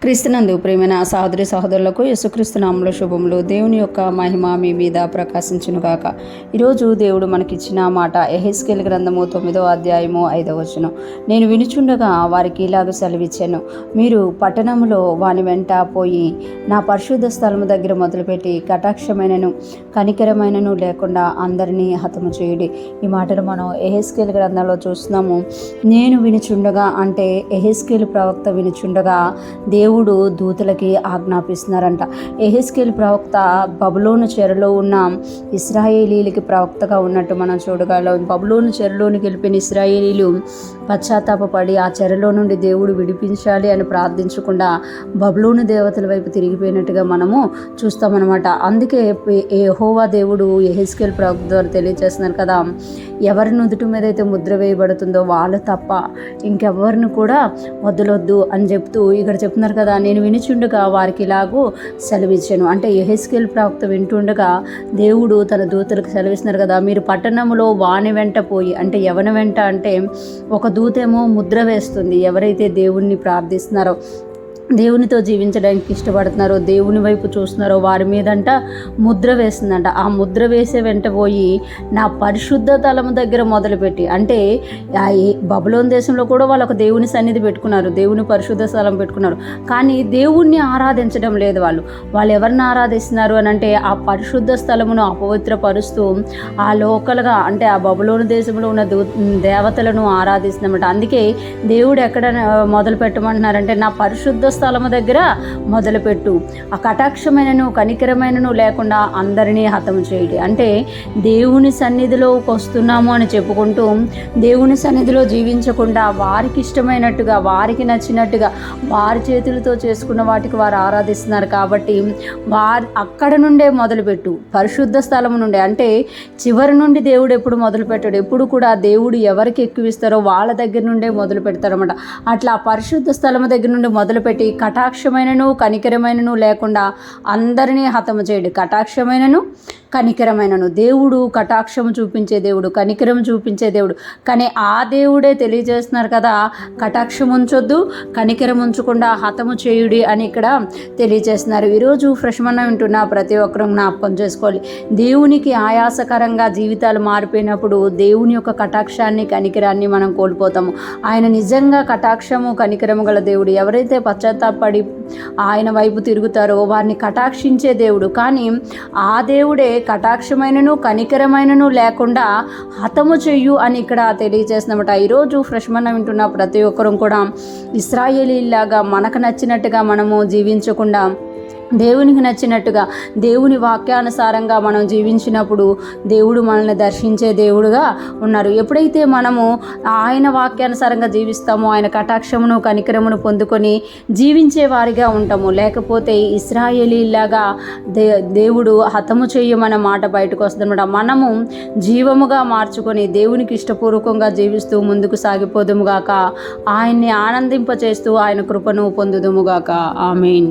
క్రీస్తునందు ప్రియమైన సహోదరి సహోదరులకు యేసుక్రీస్తు నామములో శుభములు. దేవుని యొక్క మహిమ మీ మీద ప్రకాశించునుగాక. ఈరోజు దేవుడు మనకిచ్చిన మాట యెహెజ్కేలు గ్రంథము 9వ అధ్యాయము 5వ వచనం. నేను వినుచుండగా వారికి ఇలాగ సెలవిచ్చాను, మీరు పట్టణములో వాని వెంట పోయి నా పరిశుద్ధ స్థలము దగ్గర మొదలుపెట్టి కటాక్షమైనను కనికరమైనను లేకుండా అందరినీ హతము చేయుడి. ఈ మాటలు మనం యెహెజ్కేలు గ్రంథంలో చూస్తున్నాము. నేను వినుచుండగా అంటే యెహెజ్కేలు ప్రవక్త వినుచుండగా దేవుడు దూతలకి ఆజ్ఞాపిస్తున్నారంట. యెహెజ్కేలు ప్రవక్త బబులోను చెరలో ఉన్న ఇశ్రాయేలీలకి ప్రవక్తగా ఉన్నట్టు మనం చూడగలం. బబులోను చెరలోనికి వెళ్ళిపోయిన ఇశ్రాయేలీలు పశ్చాత్తాపడి ఆ చెరలో నుండి దేవుడు విడిపించాలి అని ప్రార్థించకుండా బబులోను దేవతల వైపు తిరిగిపోయినట్టుగా మనము చూస్తామన్నమాట. అందుకే యెహోవా దేవుడు యెహెజ్కేలు ప్రవక్త ద్వారా తెలియజేస్తున్నారు కదా, ఎవరి నుదుటి మీద అయితే ముద్ర వేయబడుతుందో వాళ్ళు తప్ప ఇంకెవరిని కూడా వదలొద్దు అని చెప్తూ ఇక్కడ చెప్తున్నారు కదా. నేను వినిచుండగా వారికి ఇలాగూ సెలవిచ్చాను అంటే యెహెజ్కేలు ప్రవక్త వింటుండగా దేవుడు తన దూతలకు సెలవిస్తున్నారు కదా, మీరు పట్టణంలో వాని వెంట పోయి అంటే ఎవరి వెంట అంటే ఒక దూతేమో ముద్ర వేస్తుంది. ఎవరైతే దేవుణ్ణి ప్రార్థిస్తున్నారో, దేవునితో జీవించడానికి ఇష్టపడుతున్నారో, దేవుని వైపు చూస్తున్నారో వారి మీదంట ముద్ర వేస్తుందంట. ఆ ముద్ర వేసే వెంట పోయి నా పరిశుద్ధ తలము దగ్గర మొదలుపెట్టి అంటే బబులోన్ దేశంలో కూడా వాళ్ళు ఒక దేవుని సన్నిధి పెట్టుకున్నారు, దేవుని పరిశుద్ధ స్థలం పెట్టుకున్నారు. కానీ దేవుణ్ణి ఆరాధించడం లేదు. వాళ్ళు ఎవరిని ఆరాధిస్తున్నారు అని అంటే ఆ పరిశుద్ధ స్థలమును అపవిత్రపరుస్తూ ఆ లోకల్గా అంటే ఆ బబులోను దేశంలో ఉన్న దేవతలను ఆరాధిస్తున్నమాట. అందుకే దేవుడు ఎక్కడ మొదలు పెట్టమంటున్నారంటే నా పరిశుద్ధ స్థలము దగ్గర మొదలుపెట్టు, ఆ కటాక్షమైనను కనికరమైనను లేకుండా అందరినీ హతము చేయడి. అంటే దేవుని సన్నిధిలోకి వస్తున్నాము అని చెప్పుకుంటూ దేవుని సన్నిధిలో జీవించకుండా వారికి ఇష్టమైనట్టుగా వారికి నచ్చినట్టుగా వారి చేతులతో చేసుకున్న వాటికి వారు ఆరాధిస్తున్నారు. కాబట్టి అక్కడ నుండే మొదలుపెట్టు, పరిశుద్ధ స్థలము నుండి. అంటే చివరి నుండి దేవుడు ఎప్పుడు మొదలు పెట్టాడు, ఎప్పుడు కూడా దేవుడు ఎవరికి ఎక్కువిస్తారో వాళ్ళ దగ్గర నుండే మొదలు పెడతారన్నమాట. అట్లా పరిశుద్ధ స్థలము దగ్గర నుండి మొదలుపెట్టి కటాక్షమైనను కనికరమైనను లేకుండా అందరినీ హతము చేయడు. కటాక్షమైనను కనికరమైనను, దేవుడు కటాక్షము చూపించే దేవుడు, కనికరం చూపించే దేవుడు. కానీ ఆ దేవుడే తెలియజేస్తున్నారు కదా, కటాక్షం ఉంచొద్దు, కనికరం ఉంచకుండా హతము చేయుడి అని ఇక్కడ తెలియజేస్తున్నారు. ఈరోజు ఫ్రెష్ మన్నా వింటున్న ప్రతి ఒక్కరూ జ్ఞాపకం చేసుకోవాలి, దేవునికి ఆయాసకరంగా జీవితాలు మారిపోయినప్పుడు దేవుని యొక్క కటాక్షాన్ని కనికరాన్ని మనం కోల్పోతాము. ఆయన నిజంగా కటాక్షము కనికరము గల దేవుడు. ఎవరైతే పశ్చాత్తాపడి ఆయన వైపు తిరుగుతారో వారిని కటాక్షించే దేవుడు. కానీ ఆ దేవుడే కటాక్షమైనను కనికరమైనను లేకుండా హతము చెయ్యు అని ఇక్కడ తెలియజేస్తున్నమాట. ఈరోజు ఫ్రెష్ మన్నా వింటున్న ప్రతి ఒక్కరూ కూడా ఇశ్రాయేలీలాగా మనకు నచ్చినట్టుగా మనము జీవించకుండా దేవునికి నచ్చినట్టుగా దేవుని వాక్యానుసారంగా మనం జీవించినప్పుడు దేవుడు మనల్ని దర్శించే దేవుడుగా ఉన్నారు. ఎప్పుడైతే మనము ఆయన వాక్యానుసారంగా జీవిస్తామో ఆయన కటాక్షమును కనికరమును పొందుకొని జీవించే వారిగా ఉంటాము. లేకపోతే ఇశ్రాయేలీలాగా దేవుడు హతము చేయమన్న మాట బయటకు వస్తుందన్నమాట. మనము జీవముగా మార్చుకొని దేవునికి ఇష్టపూర్వకంగా జీవిస్తూ ముందుకు సాగిపోదుముగాక. ఆయన్ని ఆనందింపచేస్తూ ఆయన కృపను పొందుదుముగాక. ఆమేన్.